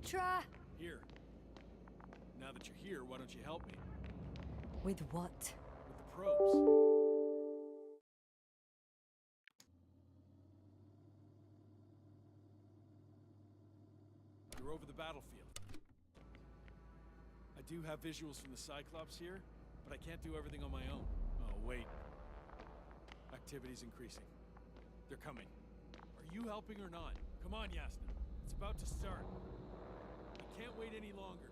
Rahitra! Here. Now that you're here, why don't you help me? With what? With the probes. You're over the battlefield. I do have visuals from the Cyclops here, but I can't do everything on my own. Oh, wait. Activity's increasing. They're coming. Are you helping or not? Come on, Yasna. It's about to start. I can't wait any longer.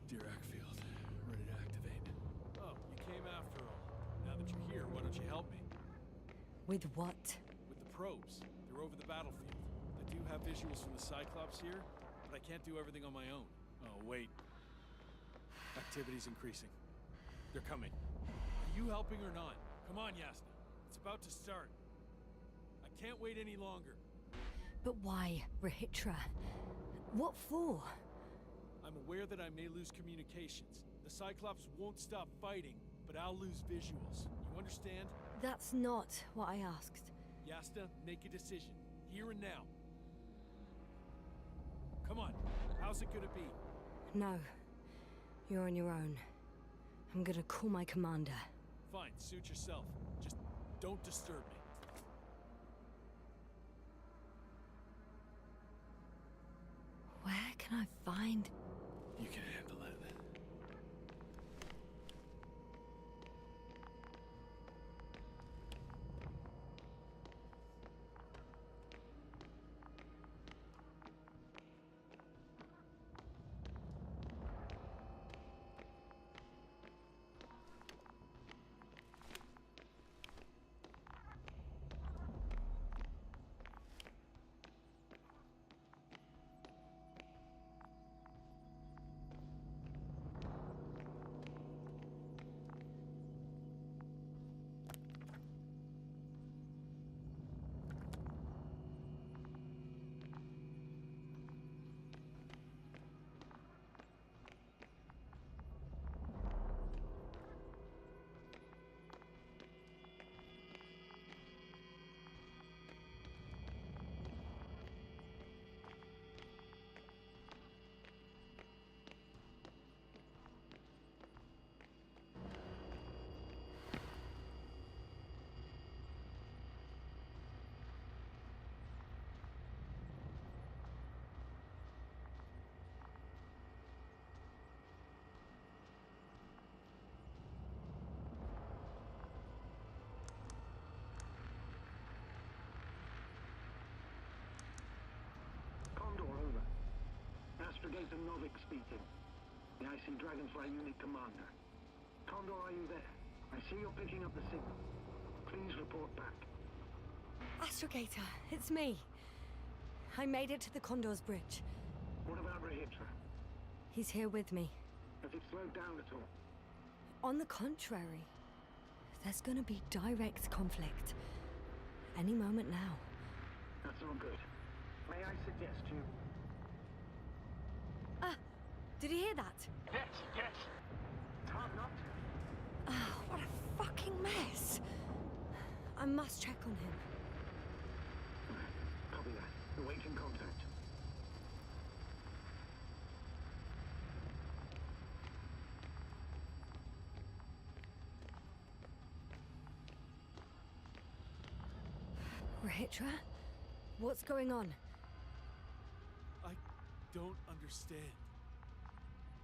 Dear Ackfield, ready to activate. Oh, you came after all. Now that you're here, why don't you help me? With what? With the probes. They're over the battlefield. I do have visuals from the Cyclops here, but I can't do everything on my own. Oh, wait. Activity's increasing. They're coming. Are you helping or not? Come on, Yasna. It's about to start. I can't wait any longer. But why, Rahitra? What for? I'm aware that I may lose communications. The Cyclops won't stop fighting, but I'll lose visuals. You understand? That's not what I asked. Yasna, make a decision. Here and now. Come on. How's it gonna be? No. You're on your own. I'm gonna call my commander. Fine, suit yourself. Just don't disturb me. Where can I find... You can handle it. Astrogate and Novik speaking. The IC Dragonfly Unit Commander. Condor, are you there? I see you're picking up the signal. Please report back. Astrogator, it's me. I made it to the Condor's bridge. What about Rahitra? He's here with me. Has it slowed down at all? On the contrary, there's gonna be direct conflict. Any moment now. That's not good. May I suggest you... Ah! Did you hear that? Yes, yes. It's hard not to. Oh, what a fucking mess! I must check on him. Copy that. Awaiting contact. Rahitra? What's going on? I don't understand.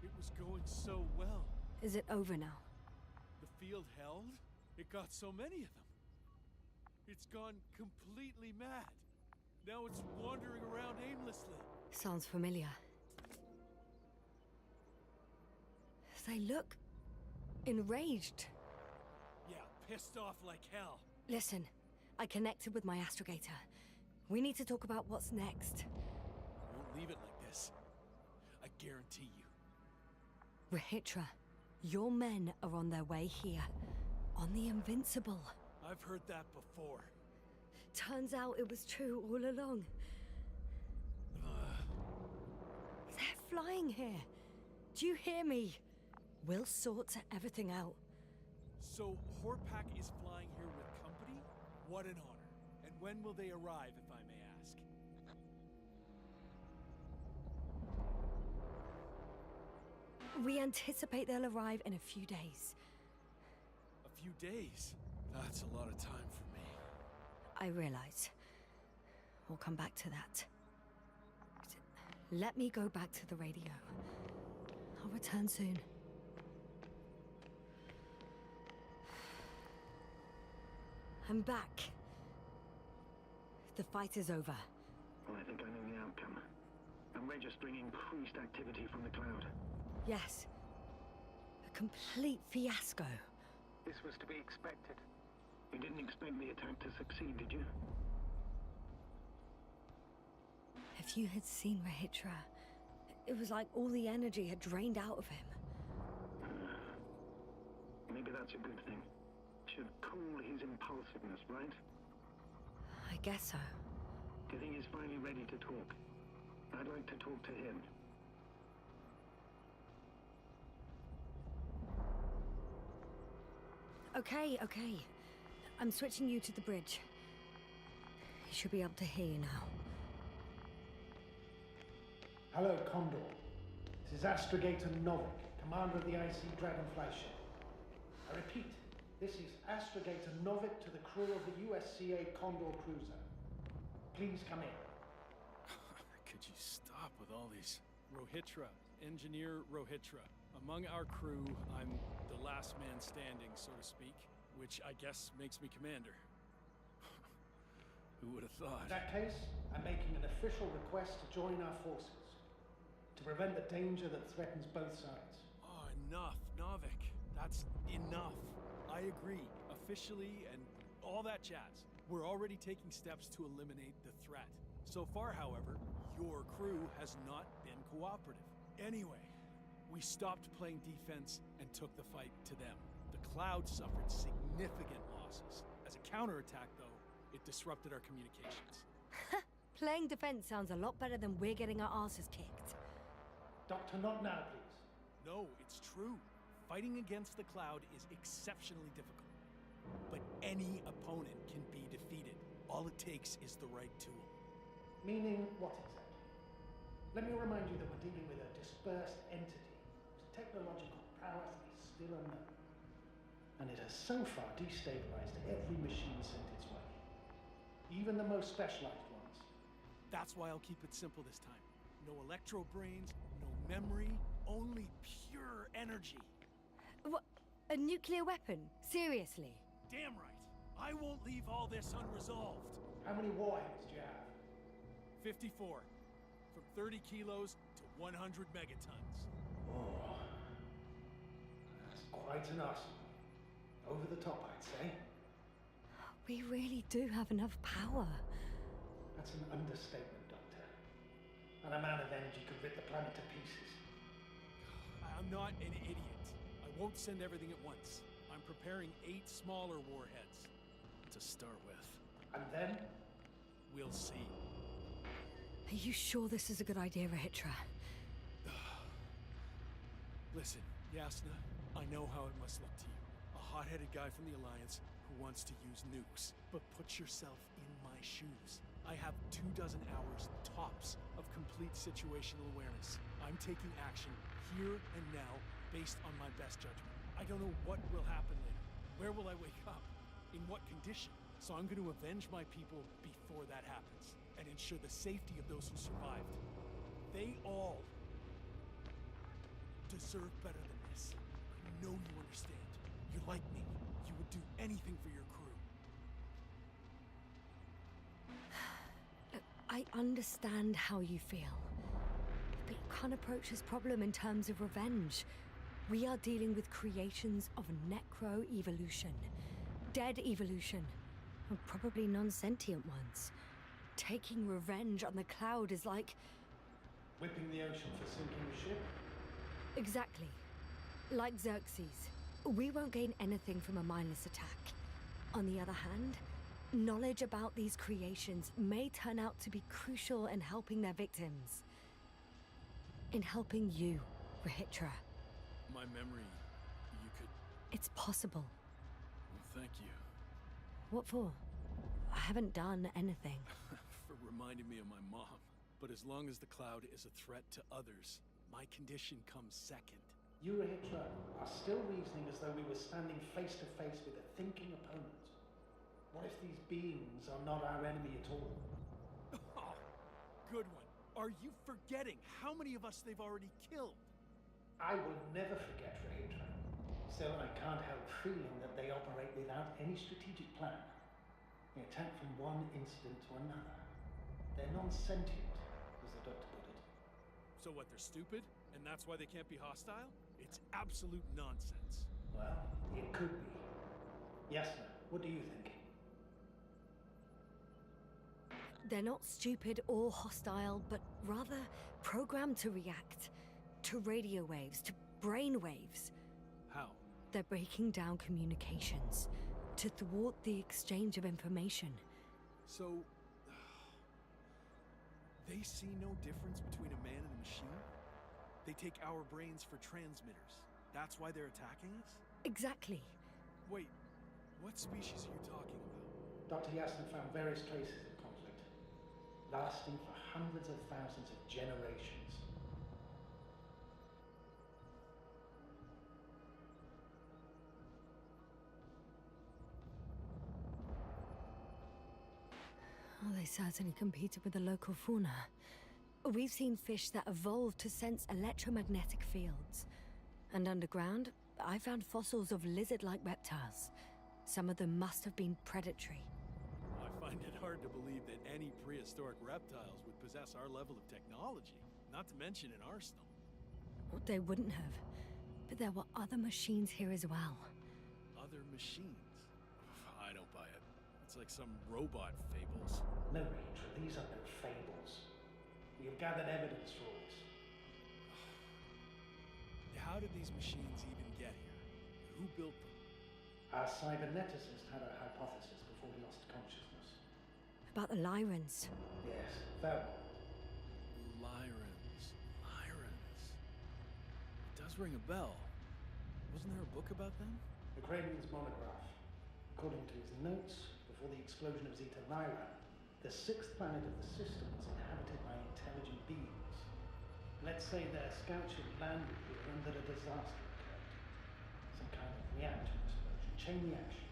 It was going so well. Is it over now? The field held? It got so many of them. It's gone completely mad. Now it's wandering around aimlessly. Sounds familiar. They look enraged. Yeah, pissed off like hell. Listen, I connected with my astrogator. We need to talk about what's next. I won't leave it like this. I guarantee you. Rahitra, your men are on their way here. On the Invincible. I've heard that before. Turns out it was true all along. They're flying here. Do you hear me? We'll sort everything out. So, Horpak is flying here with company? What an honor. And when will they arrive, if I may ask? We anticipate they'll arrive in a few days. A few days? That's a lot of time for me. I realize. We'll come back to that. Let me go back to the radio. I'll return soon. I'm back. The fight is over. Well, I think I know the outcome. I'm registering increased activity from the cloud. Yes. A complete fiasco. This was to be expected. You didn't expect the attack to succeed, did you? If you had seen Rahitra, it was like all the energy had drained out of him. Maybe that's a good thing. Should cool his impulsiveness, right? I guess so. Do you think he's finally ready to talk? I'd like to talk to him. Okay. I'm switching you to the bridge. He should be able to hear you now. Hello, Condor. This is Astrogator Novik, commander of the IC Dragonfly ship. I repeat, this is Astrogator Novik to the crew of the USCA Condor cruiser. Please come in. Could you stop with all these? Rohitra, Engineer Rohitra. Among our crew, I'm the last man standing, so to speak, which I guess makes me commander. Who would have thought? In that case, I'm making an official request to join our forces, to prevent the danger that threatens both sides. Oh, enough, Novik. That's enough. I agree, officially and all that jazz. We're already taking steps to eliminate the threat. So far, however, your crew has not been cooperative. Anyway, we stopped playing defense and took the fight to them. The Cloud suffered significant losses. As a counterattack, though, it disrupted our communications. Playing defense sounds a lot better than we're getting our asses kicked. Doctor, not now, please. No, it's true. Fighting against the Cloud is exceptionally difficult. But any opponent can be defeated. All it takes is the right tool. Meaning what exactly? Let me remind you that we're dealing with a dispersed entity whose technological prowess is still unknown. And it has so far destabilized every machine sent its way. Even the most specialized ones. That's why I'll keep it simple this time. No electro brains, no memory, only pure energy. What? A nuclear weapon? Seriously? Damn right. I won't leave all this unresolved. How many warheads do you have? 54. From 30 kilos to 100 megatons. Oh, that's quite an arsenal. Over the top, I'd say. We really do have enough power. That's an understatement, Doctor. And a man of energy could rip the planet to pieces. I'm not an idiot. I won't send everything at once. I'm preparing 8 smaller warheads to start with. And then? We'll see. Are you sure this is a good idea, Rahitra? Listen, Yasna, I know how it must look to you. A hot-headed guy from the Alliance who wants to use nukes. But put yourself in my shoes. I have 24 hours tops of complete situational awareness. I'm taking action here and now based on my best judgment. I don't know what will happen later. Where will I wake up? In what condition? So I'm going to avenge my people before that happens and ensure the safety of those who survived. They all deserve better than this. I know you understand. You're like me. You would do anything for your crew. I understand how you feel. But you can't approach this problem in terms of revenge. We are dealing with creations of necro-evolution. Dead evolution. And probably non-sentient ones. Taking revenge on the cloud is like... Whipping the ocean for sinking the ship? Exactly. Like Xerxes. We won't gain anything from a mindless attack. On the other hand, knowledge about these creations may turn out to be crucial in helping their victims. In helping you, Rahitra. My memory, you could... It's possible. Well, thank you. What for? I haven't done anything. For reminding me of my mom. But as long as the cloud is a threat to others, my condition comes second. You, Rahitra, are still reasoning as though we were standing face to face with a thinking opponent. What if these beings are not our enemy at all? Oh, good one. Are you forgetting how many of us they've already killed? I will never forget, Rahitra. Still, I can't help feeling that they operate without any strategic plan. They attack from one incident to another. They're non-sentient, as the doctor put it. So what, they're stupid? And that's why they can't be hostile? It's absolute nonsense. Well, it could be. Yasna, what do you think? They're not stupid or hostile, but rather programmed to react. To radio waves, to brain waves. How? They're breaking down communications. To thwart the exchange of information. So... they see no difference between a man and a machine? They take our brains for transmitters. That's why they're attacking us? Exactly. Wait, what species are you talking about? Dr. Yasna found various traces of conflict, lasting for hundreds of thousands of generations. Oh, they certainly competed with the local fauna. We've seen fish that evolved to sense electromagnetic fields. And underground, I found fossils of lizard-like reptiles. Some of them must have been predatory. I find it hard to believe that any prehistoric reptiles would possess our level of technology, not to mention an arsenal. Well, they wouldn't have. But there were other machines here as well. Other machines? I don't buy it. It's like some robot fables. No, Rachel, these are no fables. We have gathered evidence for all this. How did these machines even get here? Who built them? Our cyberneticist had a hypothesis before he lost consciousness. About the Lyrans. Yes, that one. Lyrans. It does ring a bell. Wasn't there a book about them? The Cranian's monograph. According to his notes, before the explosion of Zeta Lyra, the 6th planet of the system was inhabited by intelligent beings. Let's say their scout ship landed here and that a disaster occurred. Some kind of reactor explosion, chain reaction.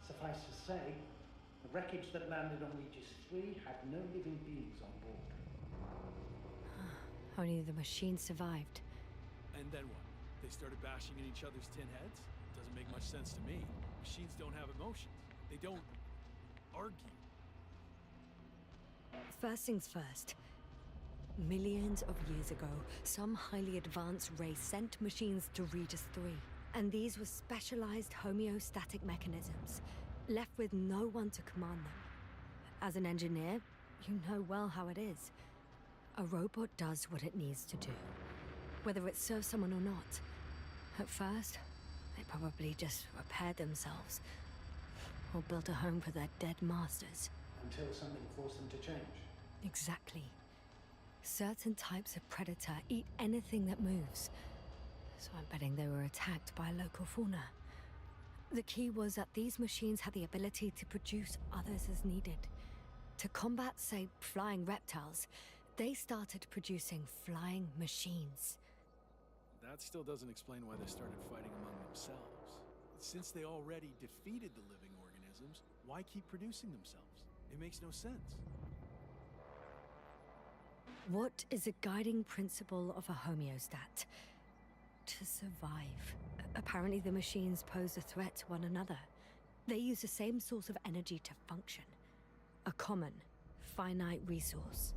Suffice to say, the wreckage that landed on Regis 3 had no living beings on board. Only the machine survived. And then what? They started bashing in each other's tin heads? Doesn't make much sense to me. Machines don't have emotions. They don't argue. First things first. Millions of years ago, some highly advanced race sent machines to Regis 3. And these were specialized homeostatic mechanisms, left with no one to command them. As an engineer, you know well how it is. A robot does what it needs to do, whether it serves someone or not. At first, they probably just repaired themselves, or built a home for their dead masters. Until something forced them to change. Exactly. Certain types of predator eat anything that moves. So I'm betting they were attacked by a local fauna. The key was that these machines had the ability to produce others as needed. To combat, say, flying reptiles, they started producing flying machines. That still doesn't explain why they started fighting among themselves. Since they already defeated the living organisms, why keep producing themselves? It makes no sense. What is a guiding principle of a homeostat? To survive. Apparently the machines pose a threat to one another. They use the same source of energy to function. A common, finite resource.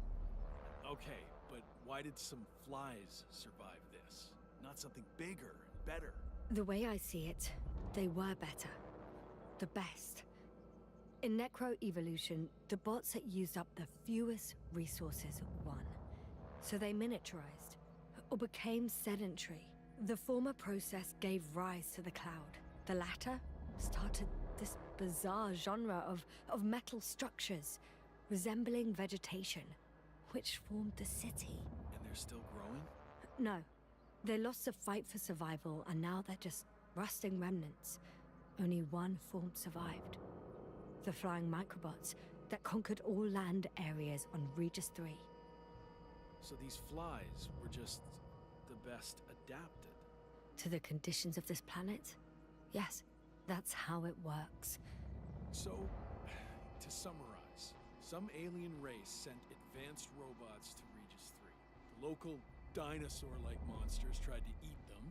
Okay, but why did some flies survive this? Not something bigger, better. The way I see it, they were better. The best. In necroevolution, the bots that used up the fewest resources won. So they miniaturized, or became sedentary. The former process gave rise to the cloud. The latter started this bizarre genre of metal structures, resembling vegetation, which formed the city. And they're still growing? No. They lost the fight for survival, and now they're just rusting remnants. Only one form survived. The flying microbots that conquered all land areas on Regis 3. So these flies were just the best adapted. To the conditions of this planet? Yes, that's how it works. So, to summarize, some alien race sent advanced robots to Regis 3. The local dinosaur-like monsters tried to eat them,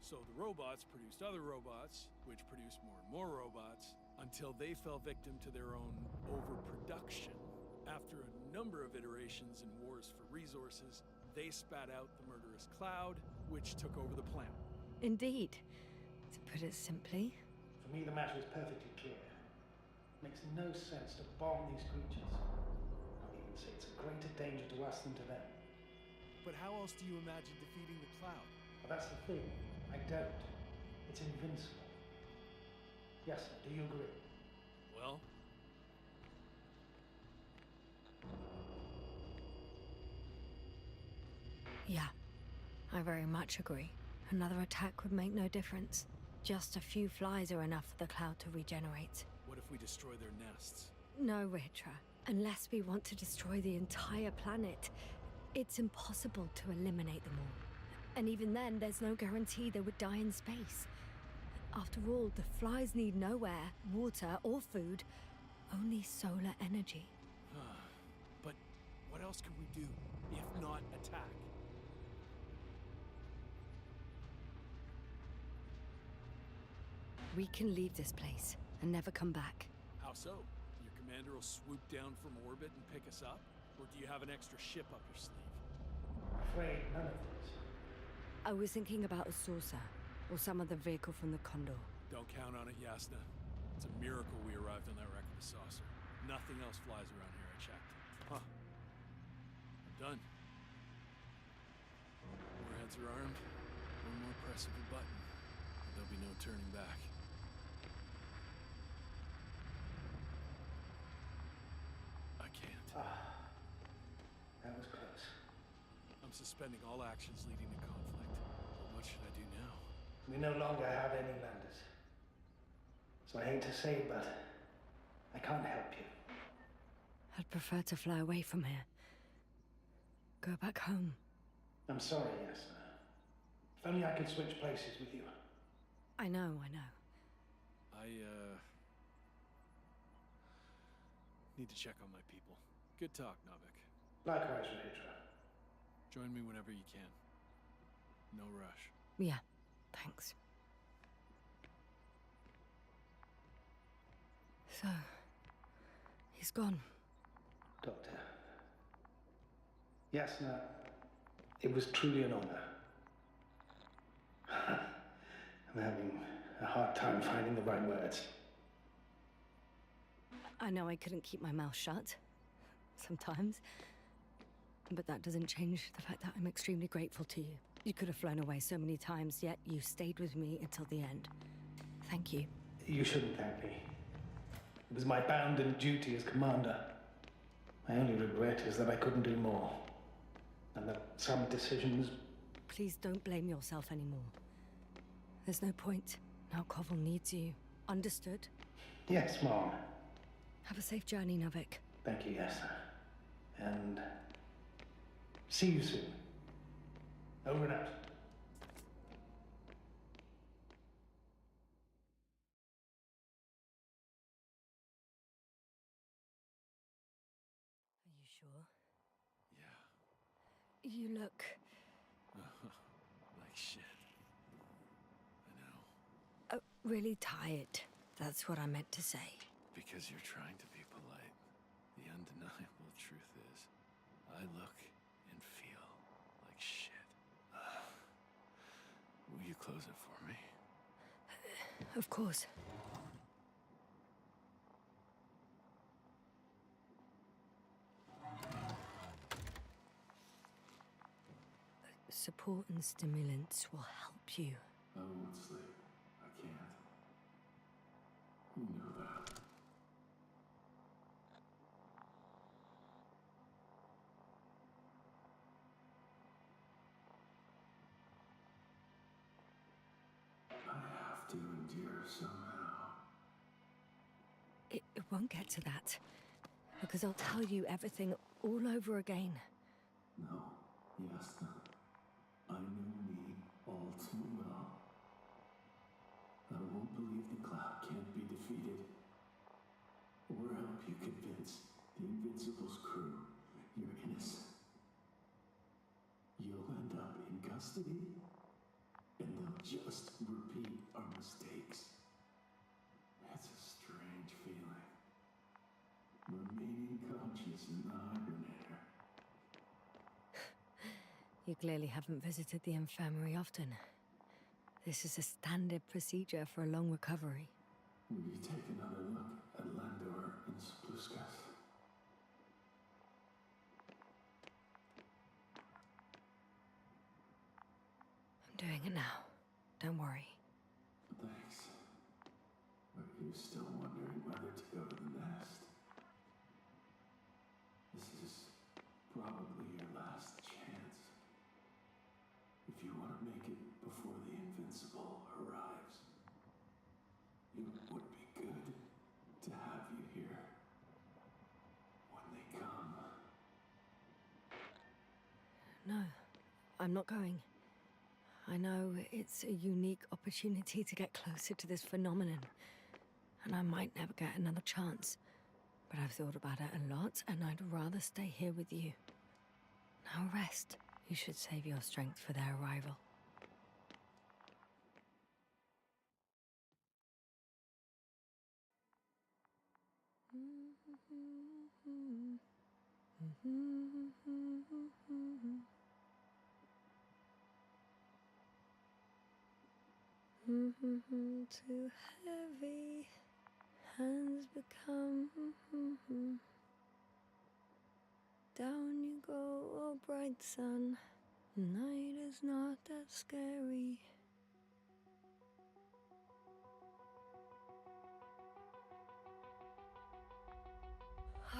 so the robots produced other robots, which produced more and more robots, until they fell victim to their own overproduction. After a number of iterations and wars for resources, they spat out the murderous cloud, which took over the planet. Indeed. To put it simply, For me, the matter is perfectly clear. Makes no sense to bomb these creatures. I'll even say it's a greater danger to us than to them. But how else do you imagine defeating the cloud? But that's the thing. I don't. It's invincible. Yes, sir. Do you agree? Well, yeah, I very much agree. Another attack would make no difference. Just a few flies are enough for the cloud to regenerate. what if we destroy their nests? No, Ritra. Unless we want to destroy the entire planet, it's impossible to eliminate them all. And even then, there's no guarantee they would die in space. After all, the flies need no air, water, or food, only solar energy. But what else could we do, if not attack? We can leave this place and never come back. How so? Your commander will swoop down from orbit and pick us up? Or do you have an extra ship up your sleeve? Afraid none of these. I was thinking about a saucer, or some other vehicle from the Condor. Don't count on it, Yasna. It's a miracle we arrived on that wreck with a saucer. Nothing else flies around here, I checked. Huh. I'm done. Warheads are armed. One more press of a button. There'll be no turning back. I can't. That was close. I'm suspending all actions leading to conflict. But what should I do now? We no longer have any landers. So I hate to say it, but I can't help you. I'd prefer to fly away from here. Go back home. I'm sorry, yes. If only I could switch places with you. I know. I, need to check on my people. Good talk, Navik. Likewise, Rahitra. Join me whenever you can. No rush. Yeah, thanks. So, he's gone. Doctor. Yasna, it was truly an honor. I'm having a hard time finding the right words. I know I couldn't keep my mouth shut. Sometimes. But that doesn't change the fact that I'm extremely grateful to you. You could have flown away so many times, yet you stayed with me until the end. Thank you. You shouldn't thank me. It was my bounden duty as commander. My only regret is that I couldn't do more. And that some decisions... Please don't blame yourself anymore. There's no point. Now Koval needs you. Understood? Yes, Mom. Have a safe journey, Navik. Thank you, yes, sir. And... see you soon. Over and out. Are you sure? Yeah. You look... Like shit. I know. really tired. That's what I meant to say. Because you're trying to be polite. The undeniable truth is, I look and feel like shit. Will you close it for me? Of course. Support and stimulants will help you. I won't sleep. I can't. You know that. I have to endure somehow. It won't get to that. Because I'll tell you everything all over again. No, Yasna. I know me all too well. I won't believe the cloud can't be defeated. Or help you convince the Invincible's crew you're innocent. You'll end up in custody, and they'll just repeat our mistakes. It's a strange feeling. Remaining conscious in the hibernator. You clearly haven't visited the infirmary often. This is a standard procedure for a long recovery. Will you take another look at Landor and Spluskas? I'm doing it now. Don't worry. Thanks. Are you still wondering whether to go to the nest? This is probably your last chance. If you want to make it before the Invincible arrives, it would be good to have you here when they come. No, I'm not going. I know it's a unique opportunity to get closer to this phenomenon, and I might never get another chance. But I've thought about it a lot, and I'd rather stay here with you. Now rest. You should save your strength for their arrival. Too heavy, hands become. Down you go, oh bright sun. Night is not that scary.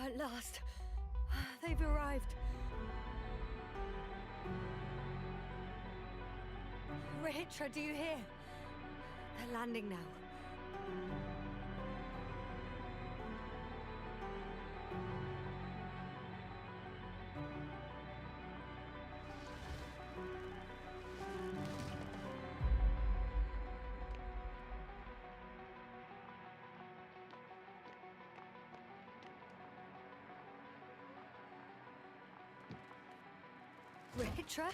At last, they've arrived. Rahitra, do you hear? They're landing now. Rahitra?